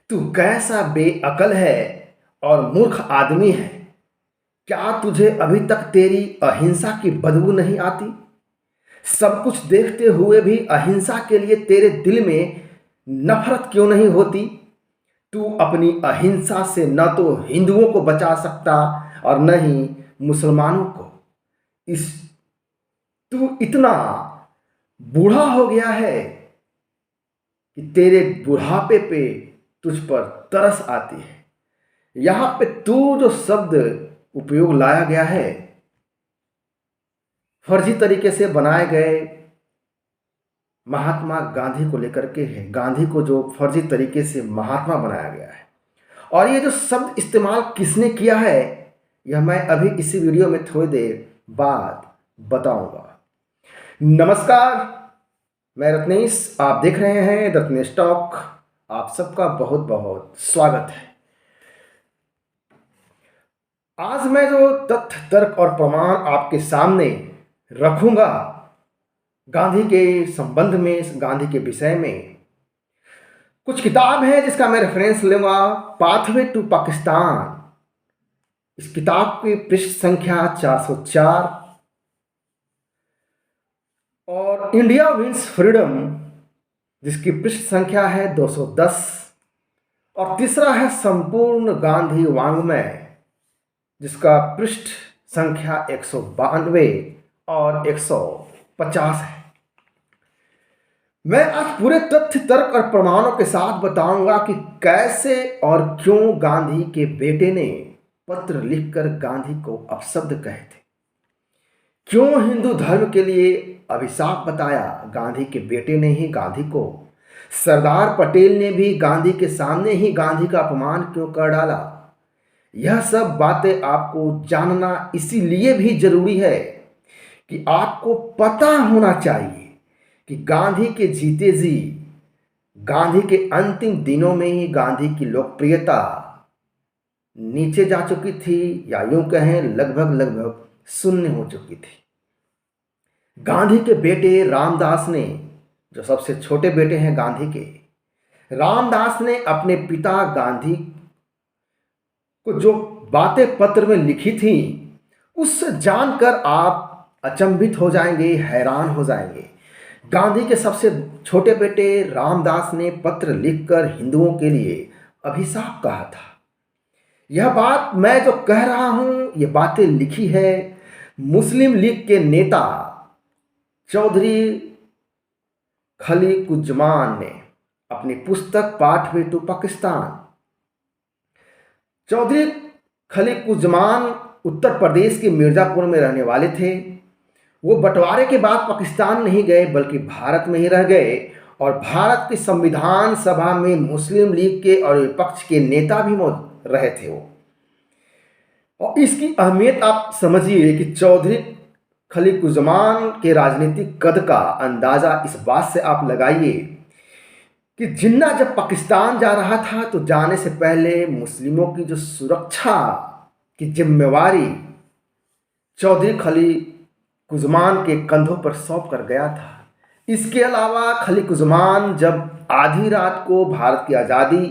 तू कैसा बेअकल है और मूर्ख आदमी है। क्या तुझे अभी तक तेरी अहिंसा की बदबू नहीं आती? सब कुछ देखते हुए भी अहिंसा के लिए तेरे दिल में नफरत क्यों नहीं होती? तू अपनी अहिंसा से न तो हिंदुओं को बचा सकता और न ही मुसलमानों को। इस तू इतना बूढ़ा हो गया है कि तेरे बुढ़ापे पे तुझ पर तरस आती है। यहाँ पे तू जो शब्द उपयोग लाया गया है फर्जी तरीके से बनाए गए महात्मा गांधी को लेकर के है। गांधी को जो फर्जी तरीके से महात्मा बनाया गया है और ये जो शब्द इस्तेमाल किसने किया है यह मैं अभी इसी वीडियो में थोड़ी देर बाद बताऊंगा। नमस्कार, मैं रत्नेश, आप देख रहे हैं रत्नेश टॉक। आप सबका बहुत बहुत स्वागत है। आज मैं जो तथ्य, तर्क और प्रमाण आपके सामने रखूंगा गांधी के संबंध में, गांधी के विषय में, कुछ किताब है जिसका मैं रेफरेंस लूंगा, पाथवे टू पाकिस्तान। इस किताब की पृष्ठ संख्या 404 और इंडिया विंस फ्रीडम जिसकी पृष्ठ संख्या है 210 और तीसरा है संपूर्ण गांधी वाङ्मय जिसका पृष्ठ संख्या 192 और 150 है। मैं आज पूरे तथ्य, तर्क और प्रमाणों के साथ बताऊंगा कि कैसे और क्यों गांधी के बेटे ने पत्र लिखकर गांधी को अपशब्द कहे थे, क्यों हिंदू धर्म के लिए अभिशाप बताया गांधी के बेटे ने ही गांधी को। सरदार पटेल ने भी गांधी के सामने ही गांधी का अपमान क्यों कर डाला। यह सब बातें आपको जानना इसीलिए भी जरूरी है कि आपको पता होना चाहिए कि गांधी के जीते जी, गांधी के अंतिम दिनों में ही गांधी की लोकप्रियता नीचे जा चुकी थी या यूं कहें लगभग शून्य हो चुकी थी। गांधी के बेटे रामदास ने, जो सबसे छोटे बेटे हैं गांधी के, रामदास ने अपने पिता गांधी को जो बातें पत्र में लिखी थी उससे जानकर आप अचंभित हो जाएंगे, हैरान हो जाएंगे। गांधी के सबसे छोटे बेटे रामदास ने पत्र लिखकर हिंदुओं के लिए अभिशाप कहा था। यह बात मैं जो कह रहा हूं, ये बातें लिखी है मुस्लिम लीग के नेता चौधरी खलीकुज्जमान ने अपनी पुस्तक पाथवे टू पाकिस्तान। चौधरी खलीकुज्जमान उत्तर प्रदेश के मिर्जापुर में रहने वाले थे। वो बंटवारे के बाद पाकिस्तान नहीं गए बल्कि भारत में ही रह गए और भारत की संविधान सभा में मुस्लिम लीग के और विपक्ष के नेता भी मौजूद रहे थे वो। और इसकी अहमियत आप समझिए कि चौधरी खलीकुज्जमान के राजनीतिक कद का अंदाजा इस बात से आप लगाइए कि जिन्ना जब पाकिस्तान जा रहा था तो जाने से पहले मुस्लिमों की जो सुरक्षा की जिम्मेवारी चौधरी खलीकुज्जमान के कंधों पर सौंप कर गया था। इसके अलावा खलीकुज्जमान जब आधी रात को भारत की आज़ादी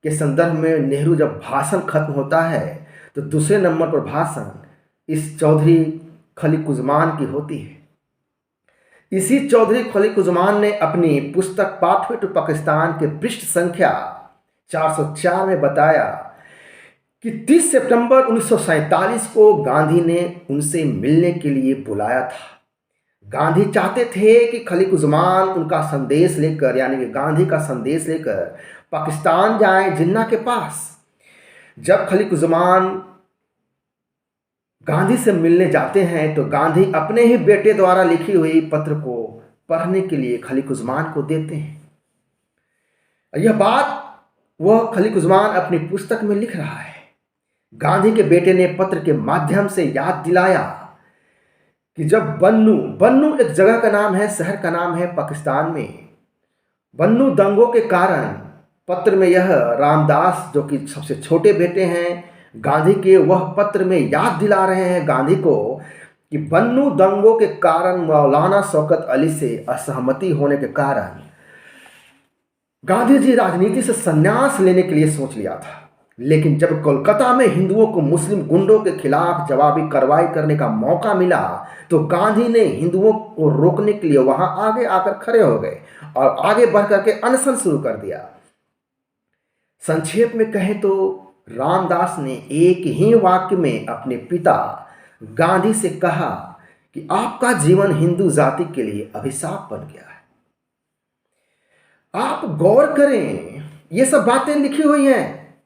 के संदर्भ में नेहरू जब भाषण खत्म होता है तो दूसरे नंबर पर भाषण इस चौधरी खलीकुज्जमान की होती है। इसी चौधरी खलीकुज्जमान ने अपनी पुस्तक पाथवे टू पाकिस्तान के पृष्ठ संख्या 404 में बताया कि 30 सितंबर 1947 को गांधी ने उनसे मिलने के लिए बुलाया था। गांधी चाहते थे कि खलीकुज्जमान उनका संदेश लेकर, यानी कि गांधी का संदेश लेकर पाकिस्तान जाएं जिन्ना के पास। जब खलीकुज्जमान गांधी से मिलने जाते हैं तो गांधी अपने ही बेटे द्वारा लिखी हुई पत्र को पढ़ने के लिए खलीकुज्जमान को देते हैं। यह बात वह खलीकुज्जमान अपनी पुस्तक में लिख रहा है। गांधी के बेटे ने पत्र के माध्यम से याद दिलाया कि जब बन्नू एक जगह का नाम है, शहर का नाम है पाकिस्तान में, बन्नू दंगों के कारण पत्र में यह रामदास जो कि सबसे छोटे बेटे हैं गांधी के, वह पत्र में याद दिला रहे हैं गांधी को कि बन्नू दंगों के कारण मौलाना शौकत अली से असहमति होने के कारण गांधी जी राजनीति से संन्यास लेने के लिए सोच लिया था, लेकिन जब कोलकाता में हिंदुओं को मुस्लिम गुंडों के खिलाफ जवाबी कार्रवाई करने का मौका मिला तो गांधी ने हिंदुओं को रोकने के लिए वहां आगे आकर खड़े हो गए और आगे बढ़ करके अनशन शुरू कर दिया। संक्षेप में कहें तो रामदास ने एक ही वाक्य में अपने पिता गांधी से कहा कि आपका जीवन हिंदू जाति के लिए अभिशाप बन गया है। आप गौर करें, ये सब बातें लिखी हुई हैं,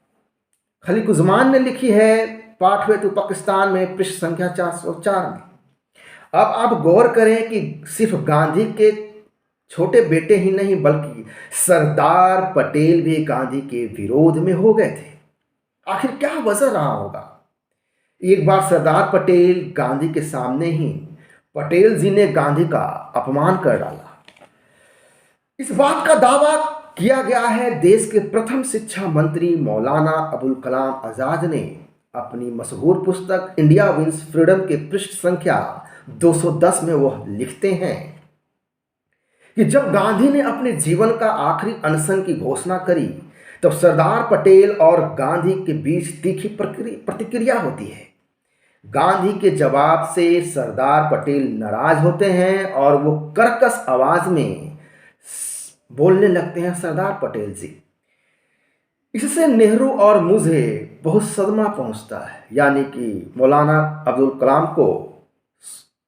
खलीक उस्मान ने लिखी है, पाठवे टू पाकिस्तान में पृष्ठ संख्या 404 में। अब आप गौर करें कि सिर्फ गांधी के छोटे बेटे ही नहीं बल्कि सरदार पटेल भी गांधी के विरोध में हो गए थे। आखिर क्या वजह रहा होगा? एक बार सरदार पटेल गांधी के सामने ही पटेल जी ने गांधी का अपमान कर डाला। इस बात का दावा किया गया है देश के प्रथम शिक्षा मंत्री मौलाना अबुल कलाम आजाद ने अपनी मशहूर पुस्तक इंडिया विंस फ्रीडम के पृष्ठ संख्या 210 में। वह लिखते हैं कि जब गांधी ने अपने जीवन का आखिरी अनशन की घोषणा करी तब सरदार पटेल और गांधी के बीच तीखी प्रतिक्रिया होती है। गांधी के जवाब से सरदार पटेल नाराज होते हैं और वो कर्कश आवाज में बोलने लगते हैं, सरदार पटेल जी। इससे नेहरू और मुझे बहुत सदमा पहुंचता है, यानी कि मौलाना अब्दुल कलाम को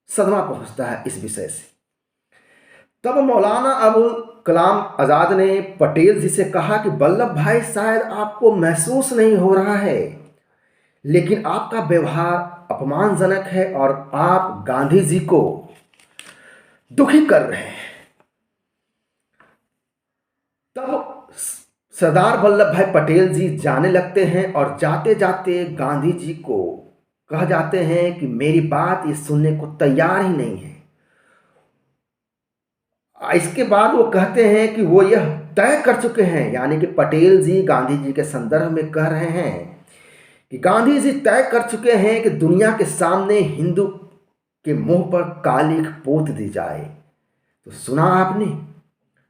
सदमा पहुंचता है इस विषय से। तब मौलाना अबुल कलाम आज़ाद ने पटेल जी से कहा कि वल्लभ भाई, शायद आपको महसूस नहीं हो रहा है, लेकिन आपका व्यवहार अपमानजनक है और आप गांधी जी को दुखी कर रहे हैं। तब सरदार वल्लभ भाई पटेल जी जाने लगते हैं और जाते जाते गांधी जी को कह जाते हैं कि मेरी बात ये सुनने को तैयार ही नहीं है। इसके बाद वो कहते हैं कि वो यह तय कर चुके हैं, यानी कि पटेल जी गांधी जी के संदर्भ में कह रहे हैं कि गांधी जी तय कर चुके हैं कि दुनिया के सामने हिंदू के मुंह पर कालिख पोत दी जाए। तो सुना आपने,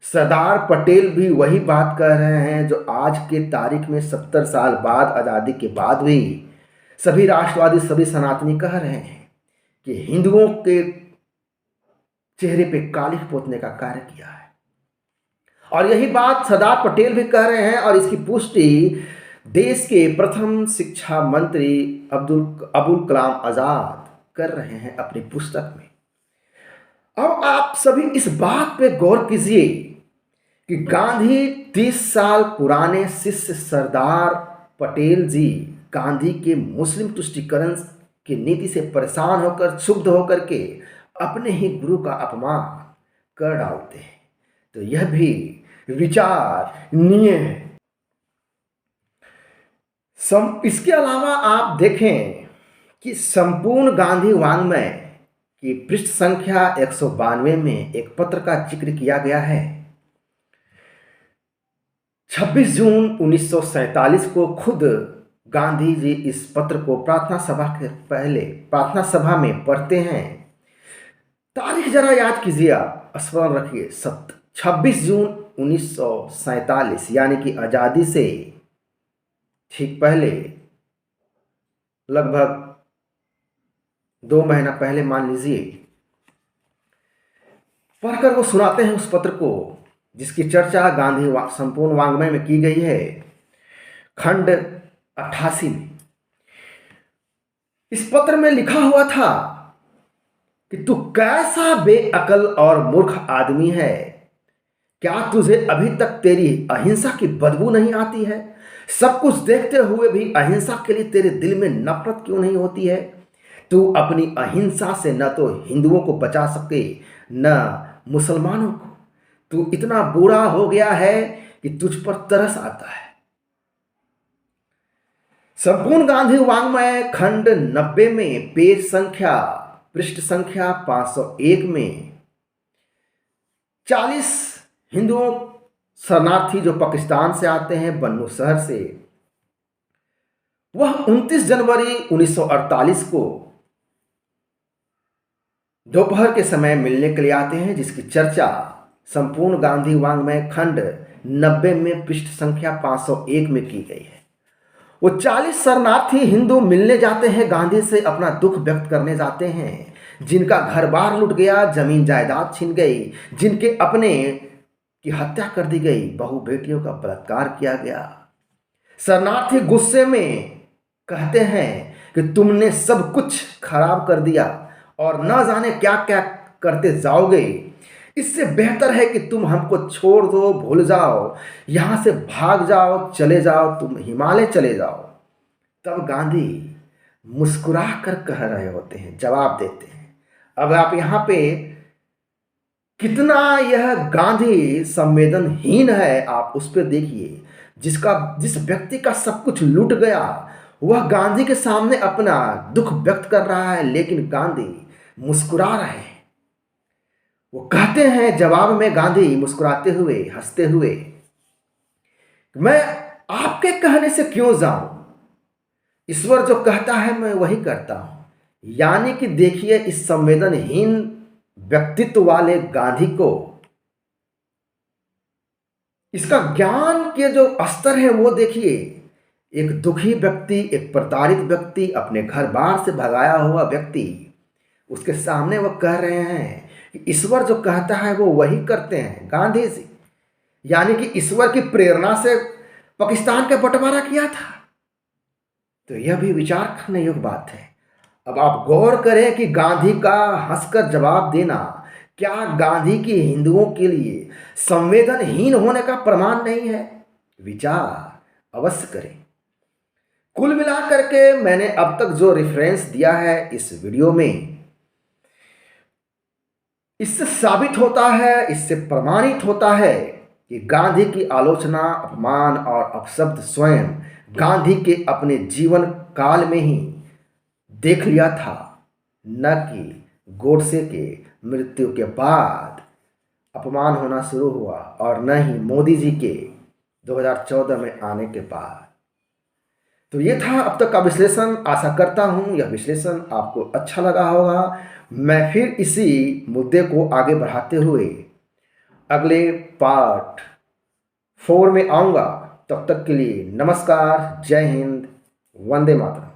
सरदार पटेल भी वही बात कह रहे हैं जो आज के तारीख में 70 साल बाद आज़ादी के बाद भी सभी राष्ट्रवादी, सभी सनातनी कह रहे हैं कि हिंदुओं के चेहरे पे कालिख पोतने का कार्य किया है। और यही बात सरदार पटेल भी कह रहे हैं और इसकी पुष्टि देश के प्रथम शिक्षा मंत्री अबुल कलाम आजाद कर रहे हैं अपनी पुस्तक में। अब आप सभी इस बात पे गौर कीजिए कि गांधी 30 साल पुराने शिष्य सरदार पटेल जी गांधी के मुस्लिम तुष्टीकरण की नीति से परेशान होकर, क्षुब्ध होकर के अपने ही गुरु का अपमान कर डालते हैं। तो यह भी विचारणीय है। इसके अलावा आप देखें कि संपूर्ण गांधी वाङ्मय की पृष्ठ संख्या 192 में एक पत्र का जिक्र किया गया है। 26 जून 1947 को खुद गांधी जी इस पत्र को प्रार्थना सभा में पढ़ते हैं। तारीख जरा याद कीजिए, स्मरण रखिए, 26 जून 1947 यानी कि आज़ादी से ठीक पहले, लगभग 2 महीना पहले मान लीजिए, पढ़कर वो सुनाते हैं उस पत्र को जिसकी चर्चा गांधी संपूर्ण वाङ्मय में की गई है, खंड 88 में। इस पत्र में लिखा हुआ था कि तू कैसा बेअकल और मूर्ख आदमी है, क्या तुझे अभी तक तेरी अहिंसा की बदबू नहीं आती है? सब कुछ देखते हुए भी अहिंसा के लिए तेरे दिल में नफरत क्यों नहीं होती है? तू अपनी अहिंसा से न तो हिंदुओं को बचा सके न मुसलमानों को। तू इतना बुरा हो गया है कि तुझ पर तरस आता है। संपूर्ण गांधी वाङ्मय खंड 90 में पृष्ठ संख्या 501 में 40 हिंदुओं शरणार्थी जो पाकिस्तान से आते हैं, बन्नू शहर से, वह 29 जनवरी 1948 को दोपहर के समय मिलने के लिए आते हैं, जिसकी चर्चा संपूर्ण गांधी वाङ्मय खंड 90 में पृष्ठ संख्या 501 में की गई है। वो 40 शरणार्थी हिंदू मिलने जाते हैं, गांधी से अपना दुख व्यक्त करने जाते हैं, जिनका घर बार लुट गया, जमीन जायदाद छिन गई, जिनके अपने की हत्या कर दी गई, बहू बेटियों का बलात्कार किया गया। शरणार्थी गुस्से में कहते हैं कि तुमने सब कुछ खराब कर दिया और न जाने क्या क्या करते जाओगे। इससे बेहतर है कि तुम हमको छोड़ दो, भूल जाओ, यहाँ से भाग जाओ, चले जाओ, तुम हिमालय चले जाओ। तब गांधी मुस्कुरा कर कह रहे होते हैं, जवाब देते हैं। अब आप यहाँ पे कितना यह गांधी संवेदनहीन है, आप उस पर देखिए। जिस व्यक्ति का सब कुछ लूट गया, वह गांधी के सामने अपना दुख व्यक्त कर रहा है, लेकिन गांधी मुस्कुरा रहे हैं। वो कहते हैं जवाब में, गांधी मुस्कुराते हुए, हंसते हुए, मैं आपके कहने से क्यों जाऊं, ईश्वर जो कहता है मैं वही करता हूं। यानी कि देखिए, इस संवेदनहीन व्यक्तित्व वाले गांधी को इसका ज्ञान के जो स्तर है वो देखिए। एक दुखी व्यक्ति, एक प्रताड़ित व्यक्ति, अपने घर बार से भगाया हुआ व्यक्ति, उसके सामने वो कह रहे हैं कि ईश्वर जो कहता है वो वही करते हैं गांधी जी। यानी कि ईश्वर की प्रेरणा से पाकिस्तान का बंटवारा किया था। तो यह भी विचार करने योग्य बात है। अब आप गौर करें कि गांधी का हंसकर जवाब देना क्या गांधी की हिंदुओं के लिए संवेदनहीन होने का प्रमाण नहीं है? विचार अवश्य करें। कुल मिलाकर के मैंने अब तक जो रेफरेंस दिया है इस वीडियो में, इससे साबित होता है, इससे प्रमाणित होता है कि गांधी की आलोचना, अपमान और अपशब्द स्वयं गांधी के अपने जीवन काल में ही देख लिया था, न कि गोडसे के मृत्यु के बाद अपमान होना शुरू हुआ, और न ही मोदी जी के 2014 में आने के बाद। तो ये था अब तक का विश्लेषण। आशा करता हूँ यह विश्लेषण आपको अच्छा लगा होगा। मैं फिर इसी मुद्दे को आगे बढ़ाते हुए अगले पार्ट 4 में आऊँगा। तब तक के लिए नमस्कार, जय हिंद, वंदे मातरम।